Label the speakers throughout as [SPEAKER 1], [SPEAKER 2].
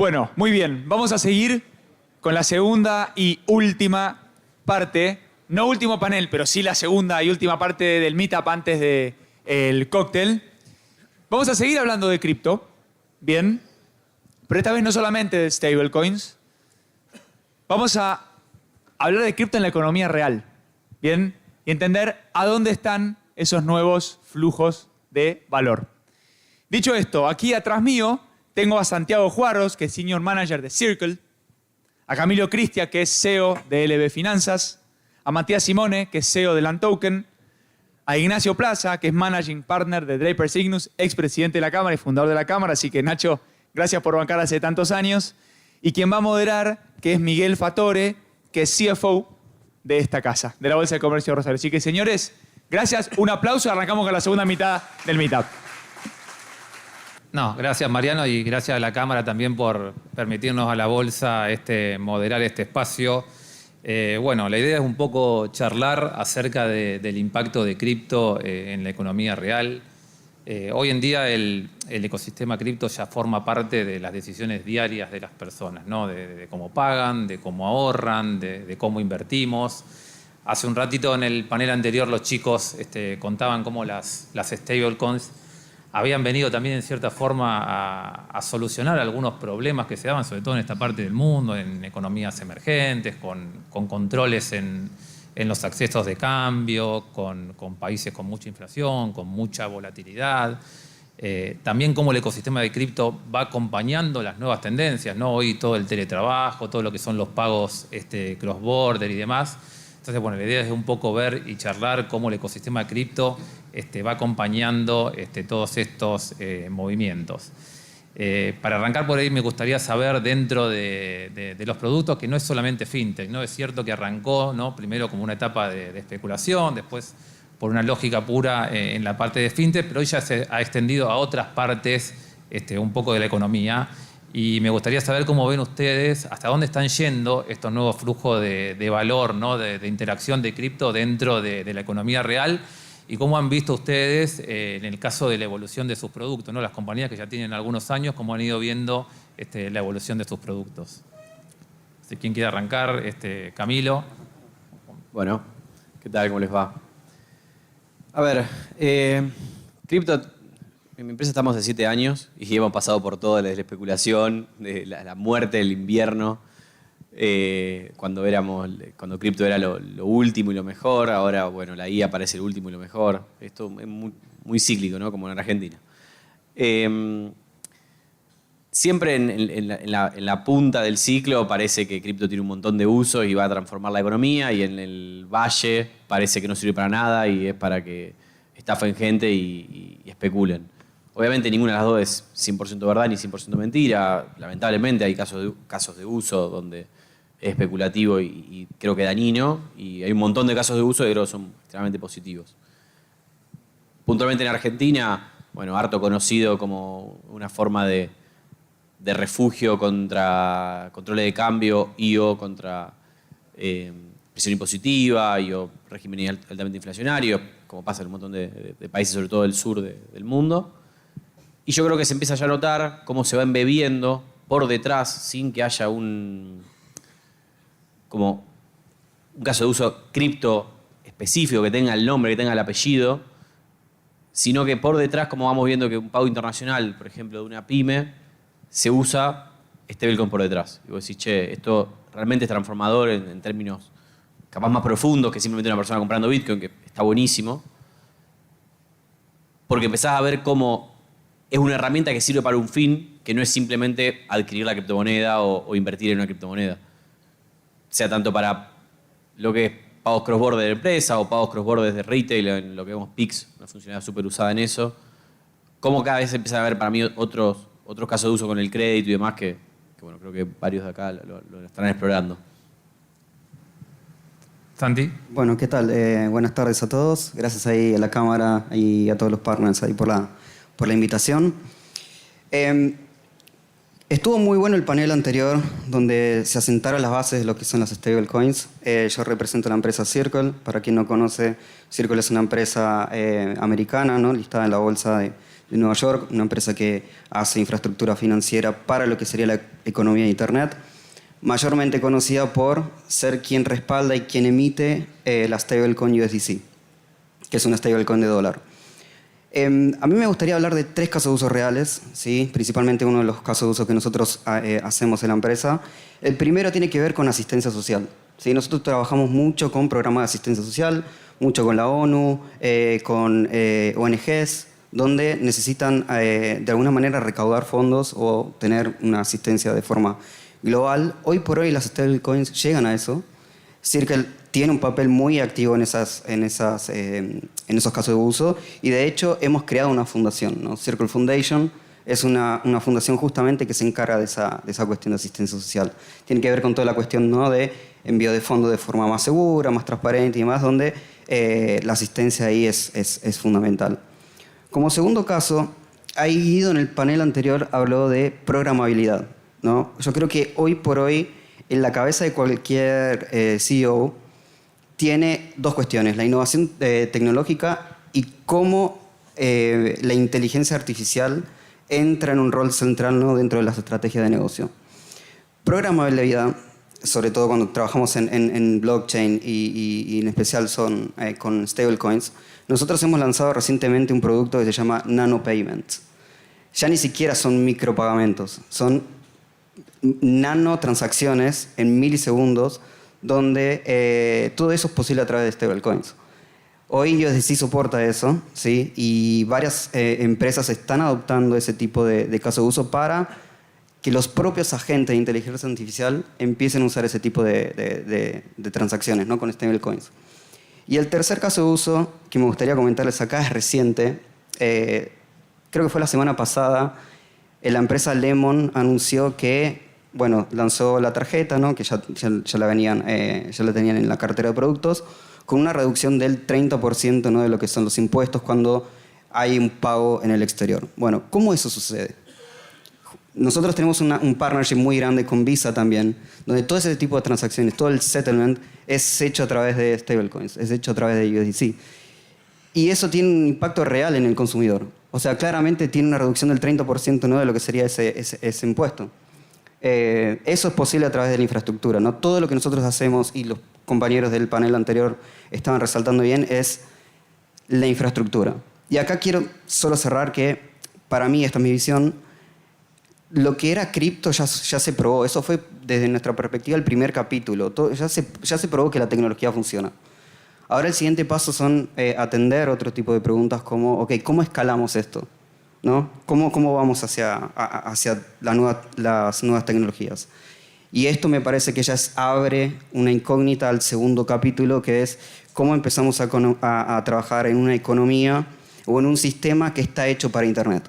[SPEAKER 1] Bueno, muy bien. Vamos a seguir con la segunda y última parte. No último panel, pero sí la segunda y última parte del meetup antes del cóctel. Vamos a seguir hablando de cripto. Bien. Pero esta vez no solamente de stablecoins. Vamos a hablar de cripto en la economía real. Bien. Y entender a dónde están esos nuevos flujos de valor. Dicho esto, aquí atrás mío tengo a Santiago Juaros, que es Senior Manager de Circle, a Camilo Cristia, que es CEO de LB Finanzas, a Matías Simone, que es CEO de Land Token, a Ignacio Plaza, que es Managing Partner de Draper Cygnus, expresidente de la Cámara y fundador de la Cámara. Así que, Nacho, gracias por bancar hace tantos años. Y quien va a moderar, que es Miguel Fatore, que es CFO de esta casa, de la Bolsa de Comercio de Rosario. Así que, señores, gracias. Un aplauso y arrancamos con la segunda mitad del meetup.
[SPEAKER 2] No, gracias Mariano y gracias a la Cámara también por permitirnos a la Bolsa moderar este espacio. Bueno, la idea es un poco charlar acerca del impacto de cripto en la economía real. Hoy en día el ecosistema cripto ya forma parte de las decisiones diarias de las personas, ¿no? De cómo pagan, de cómo ahorran, de cómo invertimos. Hace un ratito en el panel anterior los chicos contaban cómo las stablecoins habían venido también en cierta forma a solucionar algunos problemas que se daban, sobre todo en esta parte del mundo, en economías emergentes, con controles en los accesos de cambio, con países con mucha inflación, con mucha volatilidad. También cómo el ecosistema de cripto va acompañando las nuevas tendencias, ¿no? Hoy todo el teletrabajo, todo lo que son los pagos cross-border y demás. Entonces, bueno, la idea es un poco ver y charlar cómo el ecosistema de cripto va acompañando todos estos movimientos. Para arrancar por ahí me gustaría saber dentro de los productos que no es solamente fintech, ¿no? Es cierto que arrancó, ¿no? Primero como una etapa de especulación, después por una lógica pura en la parte de fintech, pero hoy ya se ha extendido a otras partes un poco de la economía. Y me gustaría saber cómo ven ustedes, hasta dónde están yendo estos nuevos flujos de valor, ¿no? de interacción de cripto dentro de la economía real y cómo han visto ustedes en el caso de la evolución de sus productos, ¿no? Las compañías que ya tienen algunos años, cómo han ido viendo la evolución de sus productos. ¿Quién quiere arrancar? Camilo.
[SPEAKER 3] Bueno, ¿qué tal? ¿Cómo les va? A ver, cripto... En mi empresa estamos de 7 años y hemos pasado por todo, desde la especulación, de la muerte, el invierno, cuando cripto era lo último y lo mejor, ahora bueno, la IA parece el último y lo mejor. Esto es muy cíclico, ¿no? Como en Argentina. Siempre en la punta del ciclo parece que cripto tiene un montón de usos y va a transformar la economía, y en el valle parece que no sirve para nada y es para que estafen gente y especulen. Obviamente ninguna de las dos es 100% verdad ni 100% mentira. Lamentablemente hay casos de uso donde es especulativo y creo que dañino, y hay un montón de casos de uso que creo que son extremadamente positivos. Puntualmente en Argentina, bueno, harto conocido como una forma de refugio contra controles de cambio, IO contra presión impositiva, IO régimen altamente inflacionario, como pasa en un montón de países, sobre todo del sur del mundo. Y yo creo que se empieza ya a notar cómo se va embebiendo por detrás, sin que haya un caso de uso cripto específico, que tenga el nombre, que tenga el apellido, sino que por detrás, como vamos viendo que un pago internacional, por ejemplo, de una pyme, se usa stablecoin por detrás. Y vos decís, che, esto realmente es transformador en términos capaz más profundos que simplemente una persona comprando Bitcoin, que está buenísimo. Porque empezás a ver cómo es una herramienta que sirve para un fin, que no es simplemente adquirir la criptomoneda o invertir en una criptomoneda. Sea tanto para lo que es pagos cross-border de empresa o pagos cross-border de retail, en lo que vemos Pix, una funcionalidad súper usada en eso. Como cada vez empieza a haber para mí otros casos de uso con el crédito y demás que bueno, creo que varios de acá lo están explorando.
[SPEAKER 2] Santi.
[SPEAKER 4] Bueno, ¿qué tal? Buenas tardes a todos. Gracias ahí a la Cámara y a todos los partners ahí por la invitación. Estuvo muy bueno el panel anterior, donde se asentaron las bases de lo que son las stablecoins. Yo represento la empresa Circle. Para quien no conoce, Circle es una empresa americana, ¿no? Listada en la bolsa de de Nueva York, una empresa que hace infraestructura financiera para lo que sería la economía de Internet, mayormente conocida por ser quien respalda y quien emite la stablecoin USDC, que es una stablecoin de dólar. A mí me gustaría hablar de 3 casos de uso reales, ¿sí? Principalmente uno de los casos de uso que nosotros hacemos en la empresa. El primero tiene que ver con asistencia social, ¿sí? Nosotros trabajamos mucho con programas de asistencia social, mucho con la ONU, con ONGs, donde necesitan de alguna manera recaudar fondos o tener una asistencia de forma global. Hoy por hoy las stablecoins llegan a eso. Circle tiene un papel muy activo en esos casos de uso y de hecho hemos creado una fundación, ¿no? Circle Foundation es una fundación justamente que se encarga de esa cuestión de asistencia social. Tiene que ver con toda la cuestión, ¿no?, de envío de fondos de forma más segura, más transparente y demás, donde la asistencia ahí es fundamental. Como segundo caso, ahí Guido en el panel anterior habló de programabilidad, ¿no? Yo creo que hoy por hoy en la cabeza de cualquier CEO tiene 2 cuestiones, la innovación tecnológica y cómo la inteligencia artificial entra en un rol central, ¿no?, dentro de las estrategias de negocio. Programabilidad, sobre todo cuando trabajamos en blockchain y en especial con stablecoins, nosotros hemos lanzado recientemente un producto que se llama Nano Payments. Ya ni siquiera son micropagamentos, son nanotransacciones en milisegundos donde todo eso es posible a través de stablecoins. Hoy USDC soporta eso, ¿sí? Y varias empresas están adoptando ese tipo de caso de uso para que los propios agentes de inteligencia artificial empiecen a usar ese tipo de transacciones, ¿no?, con stablecoins. Y el tercer caso de uso que me gustaría comentarles acá es reciente. Creo que fue la semana pasada. La empresa Lemon anunció que, bueno, lanzó la tarjeta, ¿no?, que ya la tenían en la cartera de productos, con una reducción del 30%, ¿no?, de lo que son los impuestos cuando hay un pago en el exterior. Bueno, ¿cómo eso sucede? Nosotros tenemos un partnership muy grande con Visa también, donde todo ese tipo de transacciones, todo el settlement es hecho a través de stablecoins, es hecho a través de USDC. Y eso tiene un impacto real en el consumidor. O sea, claramente tiene una reducción del 30%, ¿no?, de lo que sería ese impuesto. Eso es posible a través de la infraestructura, ¿no? Todo lo que nosotros hacemos, y los compañeros del panel anterior estaban resaltando bien, es la infraestructura. Y acá quiero solo cerrar que, para mí, esta es mi visión, lo que era cripto ya se probó. Eso fue, desde nuestra perspectiva, el primer capítulo. Ya se probó que la tecnología funciona. Ahora el siguiente paso son atender otro tipo de preguntas como, ok, ¿cómo escalamos esto? ¿No? ¿Cómo vamos hacia las nuevas tecnologías? Y esto me parece que ya abre una incógnita al segundo capítulo, que es cómo empezamos a trabajar en una economía o en un sistema que está hecho para Internet.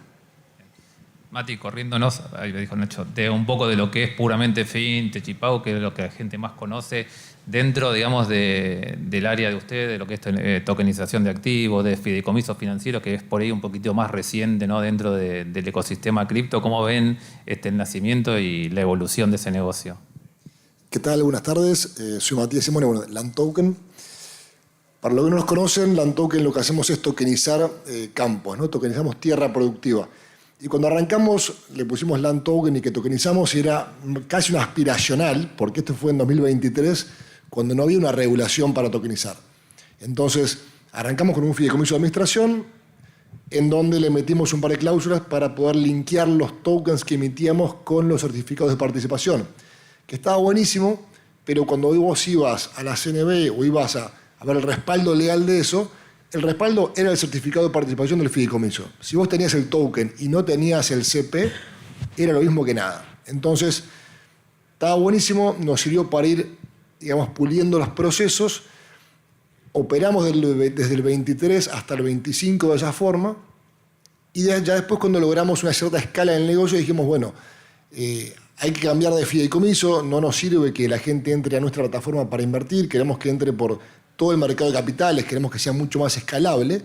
[SPEAKER 2] Mati, corriéndonos, ahí lo dijo Nacho, de un poco de lo que es puramente fintech y pago, que es lo que la gente más conoce, dentro, digamos, del área de ustedes, de lo que es tokenización de activos, de fideicomisos financieros, que es por ahí un poquito más reciente, ¿no?, dentro del ecosistema cripto. ¿Cómo ven el nacimiento y la evolución de ese negocio?
[SPEAKER 5] ¿Qué tal? Buenas tardes. Soy Matías Simone, Land Token. Para los que no nos conocen, Land Token lo que hacemos es tokenizar campos, ¿no? Tokenizamos tierra productiva. Y cuando arrancamos, le pusimos Land Token y que tokenizamos, y era casi una aspiracional, porque esto fue en 2023, cuando no había una regulación para tokenizar. Entonces, arrancamos con un fideicomiso de administración, en donde le metimos un par de cláusulas para poder linkear los tokens que emitíamos con los certificados de participación, que estaba buenísimo, pero cuando vos ibas a la CNB o ibas a ver el respaldo legal de eso, el respaldo era el certificado de participación del fideicomiso. Si vos tenías el token y no tenías el CP, era lo mismo que nada. Entonces, estaba buenísimo, nos sirvió para ir, digamos, puliendo los procesos. Operamos desde el 23 hasta el 25 de esa forma, y ya después, cuando logramos una cierta escala en el negocio, dijimos, bueno, hay que cambiar de fideicomiso, no nos sirve que la gente entre a nuestra plataforma para invertir, queremos que entre por todo el mercado de capitales, queremos que sea mucho más escalable.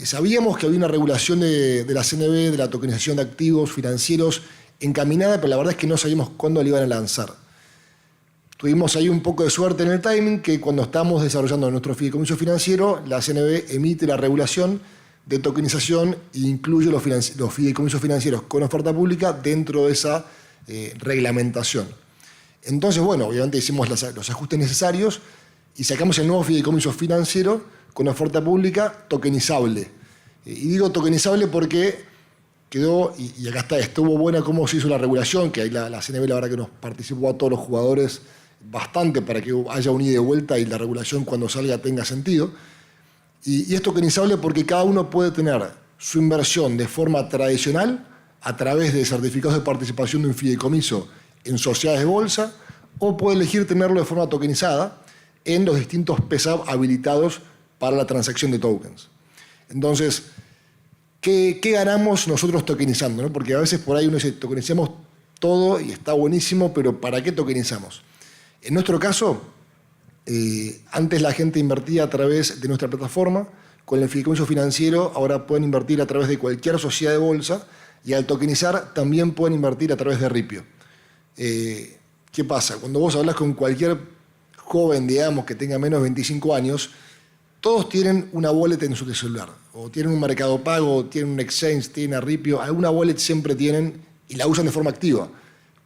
[SPEAKER 5] Sabíamos que había una regulación de la CNB, de la tokenización de activos financieros encaminada, pero la verdad es que no sabíamos cuándo la iban a lanzar. Tuvimos ahí un poco de suerte en el timing, que cuando estábamos desarrollando nuestro fideicomiso financiero, la CNB emite la regulación, de tokenización e incluye los fideicomisos financieros con oferta pública dentro de esa reglamentación. Entonces, bueno, obviamente hicimos los ajustes necesarios y sacamos el nuevo fideicomiso financiero con oferta pública tokenizable. Y digo tokenizable porque quedó, y acá estuvo buena cómo se hizo la regulación, que ahí la CNB la verdad que nos participó a todos los jugadores bastante para que haya un ida y vuelta y la regulación cuando salga tenga sentido. Y es tokenizable porque cada uno puede tener su inversión de forma tradicional a través de certificados de participación de un fideicomiso en sociedades de bolsa, o puede elegir tenerlo de forma tokenizada en los distintos PESAP habilitados para la transacción de tokens. Entonces, ¿qué ganamos nosotros tokenizando, ¿no? Porque a veces por ahí uno dice, tokenizamos todo y está buenísimo, pero ¿para qué tokenizamos? En nuestro caso, antes la gente invertía a través de nuestra plataforma, con el fideicomiso financiero ahora pueden invertir a través de cualquier sociedad de bolsa y al tokenizar también pueden invertir a través de Ripio. ¿Qué pasa? Cuando vos hablas con cualquier joven, digamos, que tenga menos de 25 años, todos tienen una wallet en su celular, o tienen un Mercado Pago, o tienen un exchange, tienen a Ripio, alguna wallet siempre tienen y la usan de forma activa.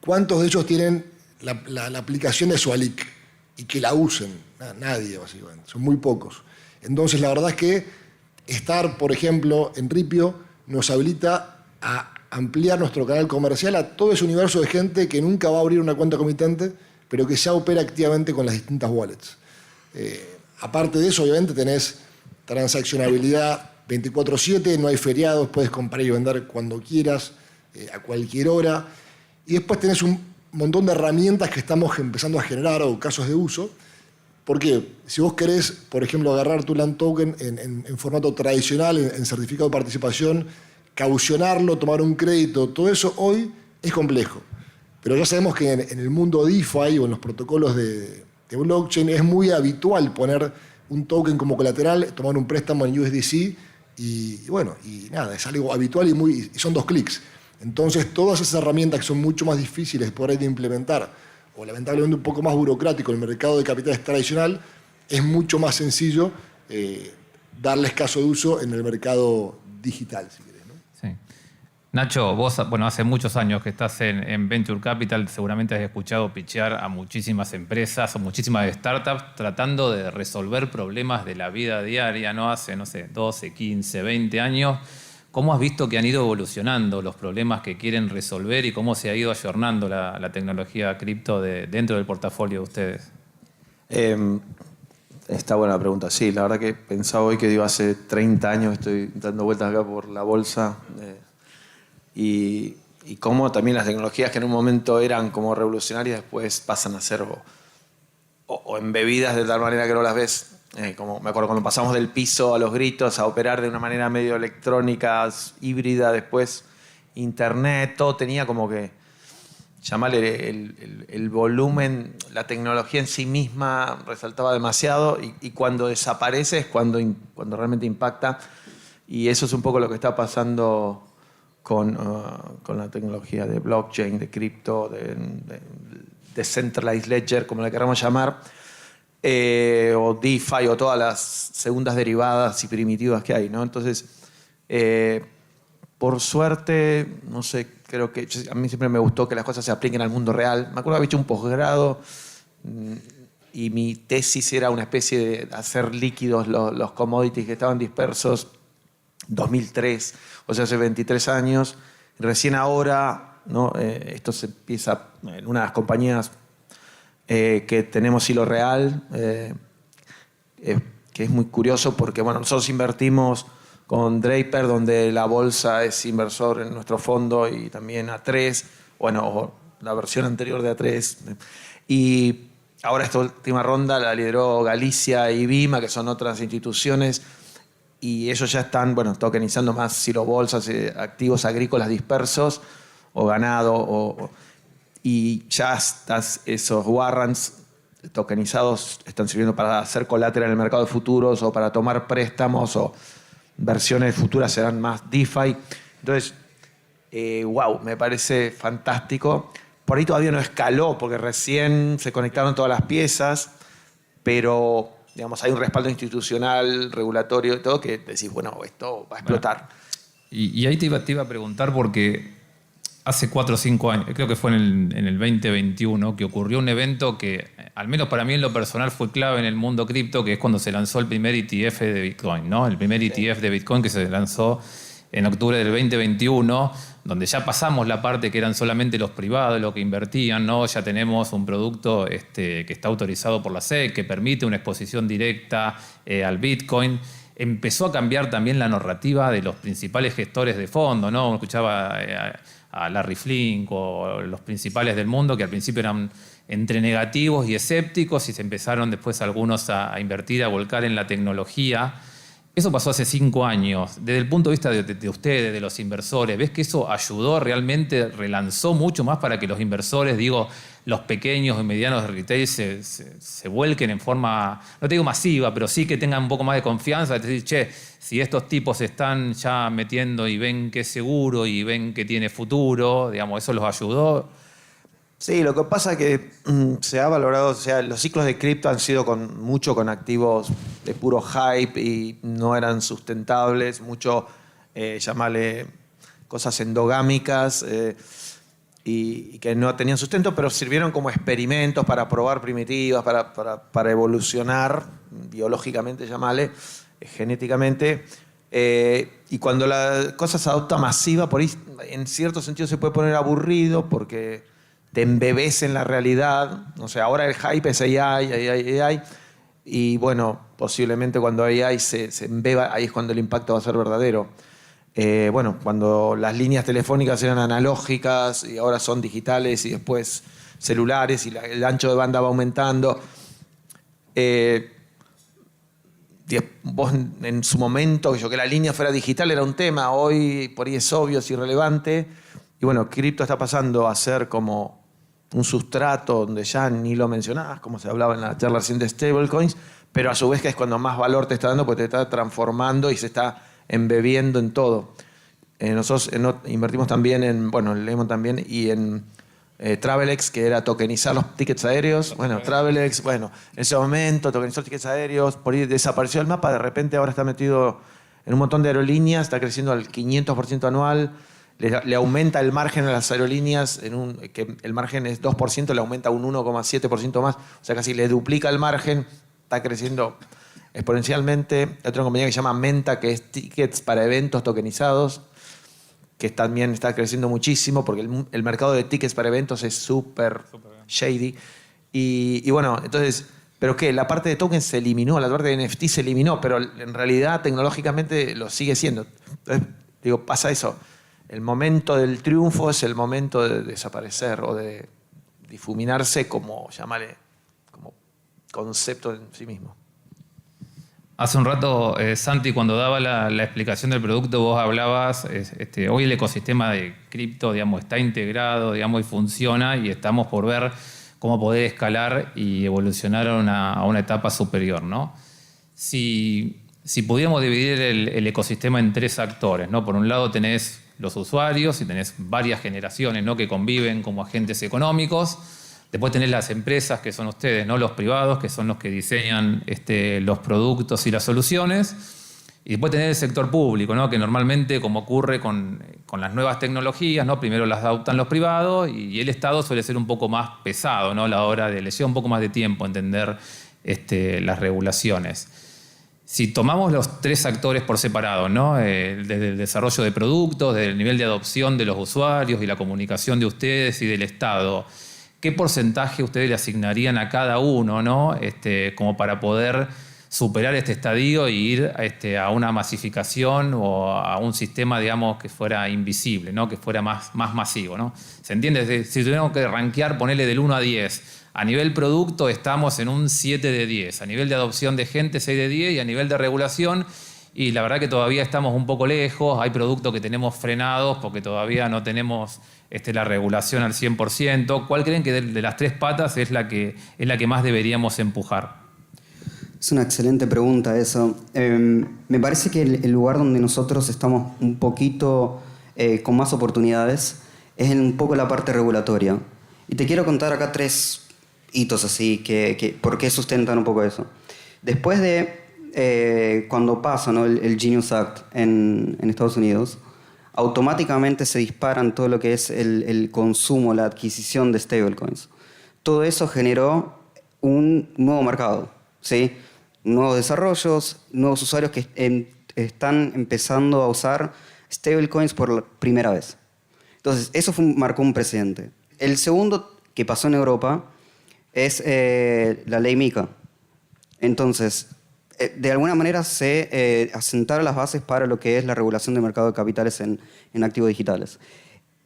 [SPEAKER 5] ¿Cuántos de ellos tienen la aplicación de Swalik y que la usen? Nadie, básicamente, son muy pocos. Entonces, la verdad es que estar, por ejemplo, en Ripio nos habilita a ampliar nuestro canal comercial a todo ese universo de gente que nunca va a abrir una cuenta comitente, pero que ya opera activamente con las distintas wallets. Aparte de eso, obviamente, tenés transaccionabilidad 24/7, no hay feriados, puedes comprar y vender cuando quieras, a cualquier hora. Y después tenés un montón de herramientas que estamos empezando a generar o casos de uso. Porque si vos querés, por ejemplo, agarrar tu Land Token en formato tradicional, en certificado de participación, caucionarlo, tomar un crédito, todo eso hoy es complejo. Pero ya sabemos que en el mundo DeFi o en los protocolos de blockchain es muy habitual poner un token como colateral, tomar un préstamo en USDC y nada, es algo habitual y son 2 clics. Entonces todas esas herramientas que son mucho más difíciles por ahí de implementar o lamentablemente un poco más burocrático en el mercado de capitales tradicional, es mucho más sencillo darles caso de uso en el mercado digital, si querés, ¿no?
[SPEAKER 2] Sí. Nacho, vos, hace muchos años que estás en Venture Capital, seguramente has escuchado pitchear a muchísimas empresas o muchísimas startups tratando de resolver problemas de la vida diaria, ¿no? Hace, 12, 15, 20 años. ¿Cómo has visto que han ido evolucionando los problemas que quieren resolver y cómo se ha ido ayornando la tecnología cripto dentro del portafolio de ustedes?
[SPEAKER 6] Está buena la pregunta. Sí, la verdad que pensaba hoy que hace 30 años estoy dando vueltas acá por la bolsa y cómo también las tecnologías que en un momento eran como revolucionarias después pasan a ser o embebidas de tal manera que no las ves. Como me acuerdo cuando pasamos del piso a los gritos a operar de una manera medio electrónica, híbrida, después internet, todo tenía como que llamarle el volumen, la tecnología en sí misma resaltaba demasiado y cuando desaparece es cuando realmente impacta y eso es un poco lo que está pasando con la tecnología de blockchain, de cripto, de decentralized ledger, como la queramos llamar. O DeFi o todas las segundas derivadas y primitivas que hay, ¿no? Entonces, por suerte, no sé, creo que a mí siempre me gustó que las cosas se apliquen al mundo real. Me acuerdo haber hecho un posgrado y mi tesis era una especie de hacer líquidos los commodities que estaban dispersos 2003, o sea, hace 23 años. Recién ahora, ¿no? Esto se empieza en una de las compañías que tenemos hilo real, que es muy curioso porque nosotros invertimos con Draper, donde la bolsa es inversor en nuestro fondo y también A3, o la versión anterior de A3. Y ahora esta última ronda la lideró Galicia y Bima, que son otras instituciones, y ellos ya están tokenizando más silobolsas, activos agrícolas dispersos o ganado y ya esos warrants tokenizados están sirviendo para hacer collateral en el mercado de futuros o para tomar préstamos o versiones futuras serán más DeFi. Entonces, me parece fantástico. Por ahí todavía no escaló porque recién se conectaron todas las piezas, pero digamos, hay un respaldo institucional, regulatorio y todo, que decís, bueno, esto va a explotar.
[SPEAKER 2] Y ahí te iba a preguntar porque hace 4 o 5 años, creo que fue en el 2021, que ocurrió un evento que, al menos para mí en lo personal, fue clave en el mundo cripto, que es cuando se lanzó el primer ETF de Bitcoin, ¿no? El primer ETF de Bitcoin que se lanzó en octubre del 2021, donde ya pasamos la parte que eran solamente los privados los que invertían, ¿no? Ya tenemos un producto que está autorizado por la SEC, que permite una exposición directa al Bitcoin. Empezó a cambiar también la narrativa de los principales gestores de fondos, ¿no? Uno escuchaba a Larry Flink o los principales del mundo que al principio eran entre negativos y escépticos y se empezaron después algunos a invertir, a volcar en la tecnología. Eso pasó hace 5 años. Desde el punto de vista de ustedes, de los inversores, ¿ves que eso ayudó realmente, relanzó mucho más para que los inversores, digo, los pequeños y medianos de retail se vuelquen en forma, no te digo masiva, pero sí que tengan un poco más de confianza? Es decir, che, si estos tipos se están ya metiendo y ven que es seguro y ven que tiene futuro, digamos, ¿eso los ayudó?
[SPEAKER 6] Sí, lo que pasa es que se ha valorado, o sea, los ciclos de cripto han sido mucho con activos de puro hype y no eran sustentables, mucho, llamarle, cosas endogámicas y que no tenían sustento, pero sirvieron como experimentos para probar primitivas, para evolucionar biológicamente, llamarle, genéticamente. Y cuando la cosa se adopta masiva, por ahí en cierto sentido se puede poner aburrido porque te embebes en la realidad. O sea, ahora el hype es AI. Y bueno, posiblemente cuando AI se embeba, ahí es cuando el impacto va a ser verdadero. Bueno, cuando las líneas telefónicas eran analógicas y ahora son digitales y después celulares y el ancho de banda va aumentando. Vos en su momento, que la línea fuera digital era un tema, hoy por ahí es obvio, es irrelevante. Y bueno, cripto está pasando a ser como un sustrato donde ya ni lo mencionabas, como se hablaba en la charla recién de stablecoins, pero a su vez que es cuando más valor te está dando porque te está transformando y se está embebiendo en todo. Nosotros invertimos también en, bueno, leemos también y en Travelex, que era tokenizar los tickets aéreos. Bueno, Travelex, bueno, en ese momento tokenizó los tickets aéreos, por ahí desapareció el mapa, de repente ahora está metido en un montón de aerolíneas, está creciendo al 500% anual. Le aumenta el margen a las aerolíneas, que el margen es 2%, le aumenta un 1,7% más, o sea, casi le duplica el margen, está creciendo exponencialmente. Hay otra compañía que se llama Menta, que es tickets para eventos tokenizados, que también está creciendo muchísimo, porque el mercado de tickets para eventos es súper shady. Y bueno, entonces, ¿pero qué? La parte de tokens se eliminó, la parte de NFT se eliminó, pero en realidad tecnológicamente lo sigue siendo. Entonces, digo, pasa eso. El momento del triunfo es el momento de desaparecer o de difuminarse como, llámale, como concepto en sí mismo.
[SPEAKER 2] Hace un rato, Santi, cuando daba la explicación del producto, vos hablabas, hoy el ecosistema de cripto, digamos, está integrado, digamos, y funciona, y estamos por ver cómo poder escalar y evolucionar a una etapa superior, ¿no? Si pudiéramos dividir el ecosistema en 3 actores, ¿no? Por un lado tenés los usuarios y tenés varias generaciones, ¿no? Que conviven como agentes económicos. Después tenés las empresas, que son ustedes, ¿no? Los privados, que son los que diseñan los productos y las soluciones. Y después tenés el sector público, ¿no? Que normalmente, como ocurre con las nuevas tecnologías, ¿no? Primero las adoptan los privados y el Estado suele ser un poco más pesado, ¿no? A la hora le lleva un poco más de tiempo entender las regulaciones. Si tomamos los 3 actores por separado, ¿no? Desde el desarrollo de productos, desde el nivel de adopción de los usuarios y la comunicación de ustedes y del Estado, ¿qué porcentaje ustedes le asignarían a cada uno, ¿no? Como para poder superar este estadio e ir a una masificación o a un sistema, digamos, que fuera invisible, ¿no? Que fuera más masivo, ¿no? ¿Se entiende? Si tuviéramos que rankear, ponerle del 1 a 10, a nivel producto estamos en un 7 de 10, a nivel de adopción de gente 6 de 10 y a nivel de regulación, y la verdad que todavía estamos un poco lejos, hay productos que tenemos frenados porque todavía no tenemos la regulación al 100%. ¿Cuál creen que de las 3 patas es la que más deberíamos empujar?
[SPEAKER 4] Es una excelente pregunta eso. Me parece que el lugar donde nosotros estamos un poquito con más oportunidades es en un poco la parte regulatoria. Y te quiero contar acá 3 hitos así, que por qué sustentan un poco eso. Después de cuando pasa, ¿no?, el Genius Act en Estados Unidos, automáticamente se disparan todo lo que es el consumo, la adquisición de stablecoins. Todo eso generó un nuevo mercado, ¿sí? Nuevos desarrollos, nuevos usuarios que están empezando a usar stablecoins por la primera vez. Entonces, eso marcó un precedente. El segundo que pasó en Europa es la ley MiCA. Entonces, de alguna manera se asentaron las bases para lo que es la regulación del mercado de capitales en activos digitales.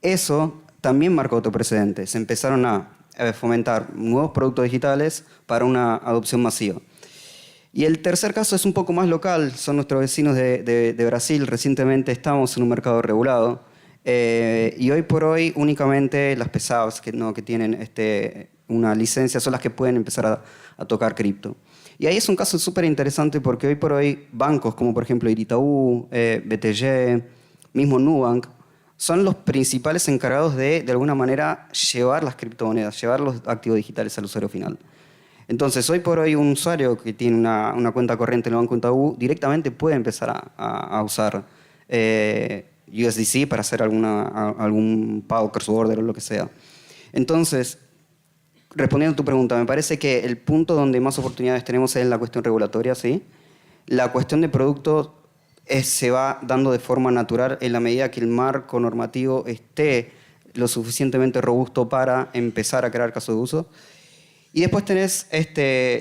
[SPEAKER 4] Eso también marcó otro precedente. Se empezaron a fomentar nuevos productos digitales para una adopción masiva. Y el tercer caso es un poco más local, son nuestros vecinos de Brasil. Recientemente estamos en un mercado regulado y hoy por hoy únicamente las pesadas que tienen una licencia son las que pueden empezar a tocar cripto. Y ahí es un caso súper interesante porque hoy por hoy bancos como por ejemplo Itaú, BTG, mismo Nubank, son los principales encargados de alguna manera llevar las criptomonedas, llevar los activos digitales al usuario final. Entonces, hoy por hoy un usuario que tiene una cuenta corriente en el Banco Itaú directamente puede empezar a usar USDC para hacer algún pago cross-border o lo que sea. Entonces, respondiendo a tu pregunta, me parece que el punto donde más oportunidades tenemos es en la cuestión regulatoria, ¿sí? La cuestión de productos se va dando de forma natural en la medida que el marco normativo esté lo suficientemente robusto para empezar a crear casos de uso. Y después tenés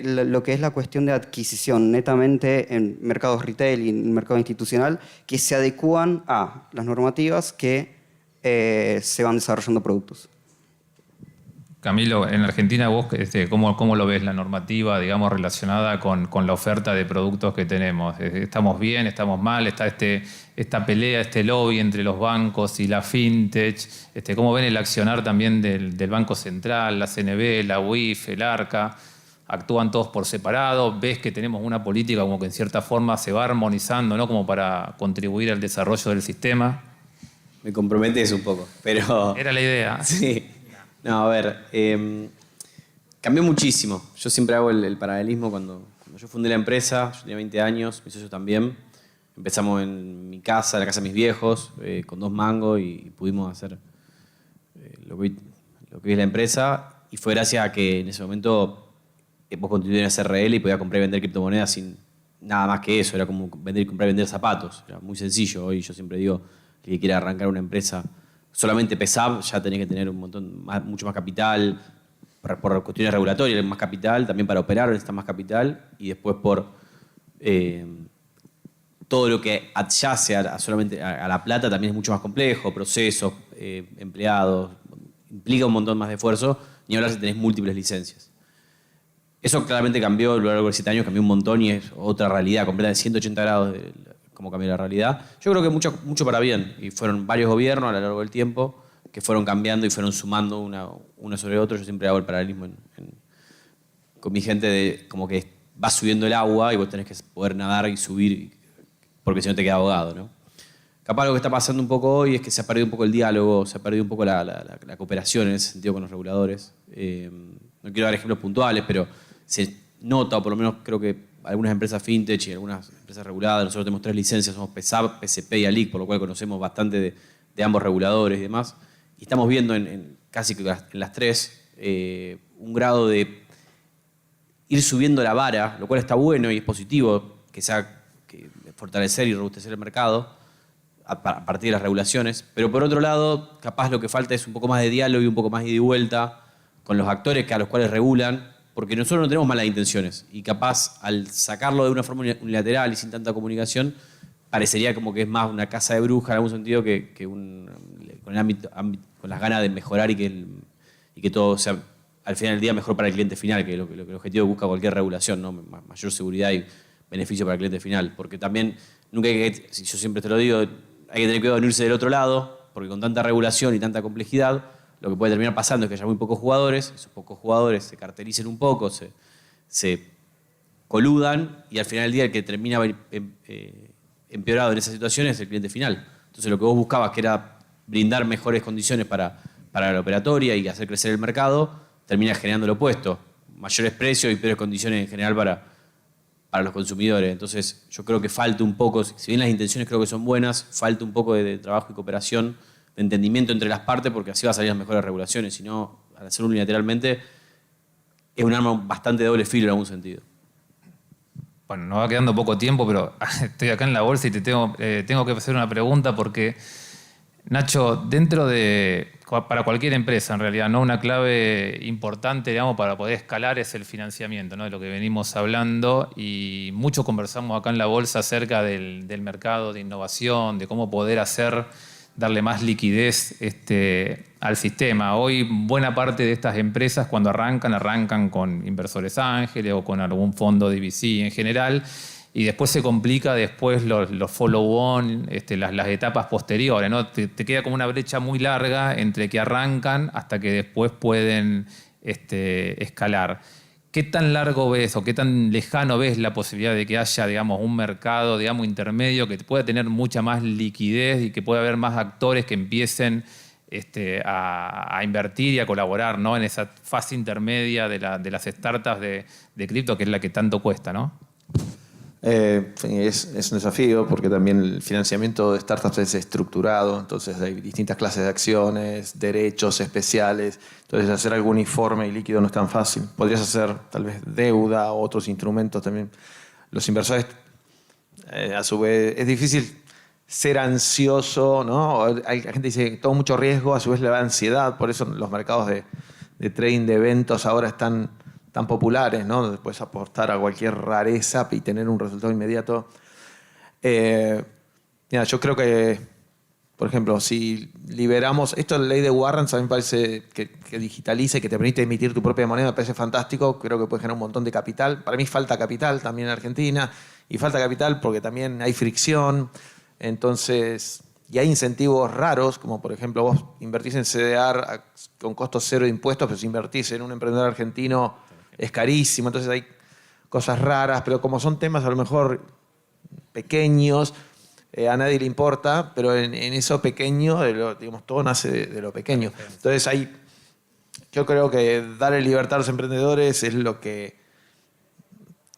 [SPEAKER 4] lo que es la cuestión de adquisición, netamente en mercados retail y en mercado institucional, que se adecúan a las normativas que se van desarrollando productos.
[SPEAKER 2] Camilo, en Argentina vos, ¿cómo lo ves la normativa, digamos, relacionada con la oferta de productos que tenemos? ¿Estamos bien? ¿Estamos mal? ¿Está esta pelea, este lobby entre los bancos y la fintech? ¿Cómo ven el accionar también del Banco Central, la CNB, la UIF, el ARCA? ¿Actúan todos por separado? ¿Ves que tenemos una política como que en cierta forma se va armonizando, ¿no?, como para contribuir al desarrollo del sistema?
[SPEAKER 3] Me comprometes un poco, pero...
[SPEAKER 2] Era la idea.
[SPEAKER 3] Sí. No, a ver, cambió muchísimo. Yo siempre hago el paralelismo cuando yo fundé la empresa, yo tenía 20 años, mi socio también. Empezamos en mi casa, en la casa de mis viejos, con 2 mangos y pudimos hacer lo que es la empresa. Y fue gracias a que en ese momento vos constituías en SRL y podías comprar y vender criptomonedas sin nada más que eso. Era como comprar y vender zapatos. Era muy sencillo. Hoy yo siempre digo que quiera arrancar una empresa... Solamente PESAB ya tenés que tener mucho más capital, por cuestiones regulatorias, más capital, también para operar necesitas más capital, y después por todo lo que adyace solamente a la plata también es mucho más complejo, procesos, empleados, implica un montón más de esfuerzo, ni hablar si tenés múltiples licencias. Eso claramente cambió a lo largo de 7 años, cambió un montón y es otra realidad, completa de 180 grados de cómo cambió la realidad. Yo creo que mucho para bien. Y fueron varios gobiernos a lo largo del tiempo que fueron cambiando y fueron sumando uno sobre otro. Yo siempre hago el paralelismo con mi gente de como que va subiendo el agua y vos tenés que poder nadar y subir porque si no te queda ahogado, ¿no? Capaz lo que está pasando un poco hoy es que se ha perdido un poco el diálogo, se ha perdido un poco la cooperación en ese sentido con los reguladores. No quiero dar ejemplos puntuales, pero se nota, o por lo menos creo que algunas empresas fintech y algunas empresas reguladas, nosotros tenemos 3 licencias, somos PESAB, PCP y ALIC, por lo cual conocemos bastante de ambos reguladores y demás. Y estamos viendo casi que en las 3 un grado de ir subiendo la vara, lo cual está bueno y es positivo que fortalecer y robustecer el mercado a partir de las regulaciones. Pero por otro lado, capaz lo que falta es un poco más de diálogo y un poco más de ida y vuelta con los actores a los cuales regulan, porque nosotros no tenemos malas intenciones y capaz al sacarlo de una forma unilateral y sin tanta comunicación parecería como que es más una casa de brujas en algún sentido con las ganas de mejorar y que todo sea al final del día mejor para el cliente final, que es lo que el objetivo busca cualquier regulación, ¿no? Mayor seguridad y beneficio para el cliente final, porque también nunca hay que, yo siempre te lo digo, hay que tener cuidado de no irse del otro lado, porque con tanta regulación y tanta complejidad lo que puede terminar pasando es que haya muy pocos jugadores, esos pocos jugadores se cartelicen un poco, se coludan y al final del día el que termina empeorado en esa situación es el cliente final. Entonces lo que vos buscabas, que era brindar mejores condiciones para la operatoria y hacer crecer el mercado, termina generando lo opuesto. Mayores precios y peores condiciones en general para los consumidores. Entonces yo creo que falta un poco, si bien las intenciones creo que son buenas, falta un poco de trabajo y cooperación, de entendimiento entre las partes, porque así va a salir las mejores regulaciones. Si no, al hacerlo unilateralmente, es un arma bastante de doble filo en algún sentido.
[SPEAKER 2] Bueno, nos va quedando poco tiempo, pero estoy acá en la bolsa y te tengo que hacer una pregunta porque, Nacho, para cualquier empresa en realidad, ¿no? Una clave importante, digamos, para poder escalar es el financiamiento, ¿no? De lo que venimos hablando, y mucho conversamos acá en la bolsa acerca del mercado de innovación, de cómo poder darle más liquidez al sistema. Hoy buena parte de estas empresas cuando arrancan con inversores ángeles o con algún fondo de VC en general, y después se complica los follow-on, las etapas posteriores, ¿no? Te queda como una brecha muy larga entre que arrancan hasta que después pueden escalar. ¿Qué tan largo ves o qué tan lejano ves la posibilidad de que haya, digamos, un mercado, digamos, intermedio que pueda tener mucha más liquidez y que pueda haber más actores que empiecen a invertir y a colaborar, ¿no? En esa fase intermedia de las startups de cripto, que es la que tanto cuesta, ¿no?
[SPEAKER 6] Es un desafío porque también el financiamiento de startups es estructurado, entonces hay distintas clases de acciones, derechos especiales, entonces hacer algo uniforme y líquido no es tan fácil. Podrías hacer tal vez deuda o otros instrumentos también. Los inversores, a su vez, es difícil ser ansioso, ¿no? La gente dice que todo mucho riesgo, a su vez le da ansiedad, por eso los mercados de trading de eventos ahora están tan populares, ¿no? Puedes aportar a cualquier rareza y tener un resultado inmediato. Mira, yo creo que, por ejemplo, si liberamos... Esto de la ley de warrants a mí me parece que digitalice, que te permite emitir tu propia moneda, me parece fantástico. Creo que puede generar un montón de capital. Para mí falta capital también en Argentina. Y falta capital porque también hay fricción. Entonces... Y hay incentivos raros, como por ejemplo vos invertís en CDR con costo cero de impuestos, pero si invertís en un emprendedor argentino es carísimo. Entonces hay cosas raras, pero como son temas a lo mejor pequeños, a nadie le importa, pero en eso pequeño, digamos, todo nace de lo pequeño. Entonces yo creo que darle libertad a los emprendedores es lo que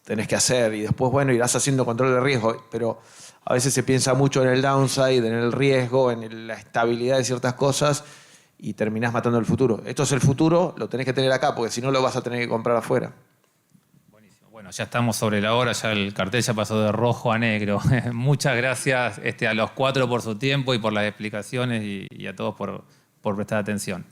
[SPEAKER 6] tenés que hacer. Y después, bueno, irás haciendo control de riesgo, pero... A veces se piensa mucho en el downside, en el riesgo, en la estabilidad de ciertas cosas y terminás matando el futuro. Esto es el futuro, lo tenés que tener acá porque si no lo vas a tener que comprar afuera.
[SPEAKER 2] Buenísimo. Bueno, ya estamos sobre la hora, ya el cartel ya pasó de rojo a negro. Muchas gracias a los cuatro por su tiempo y por las explicaciones y a todos por prestar atención.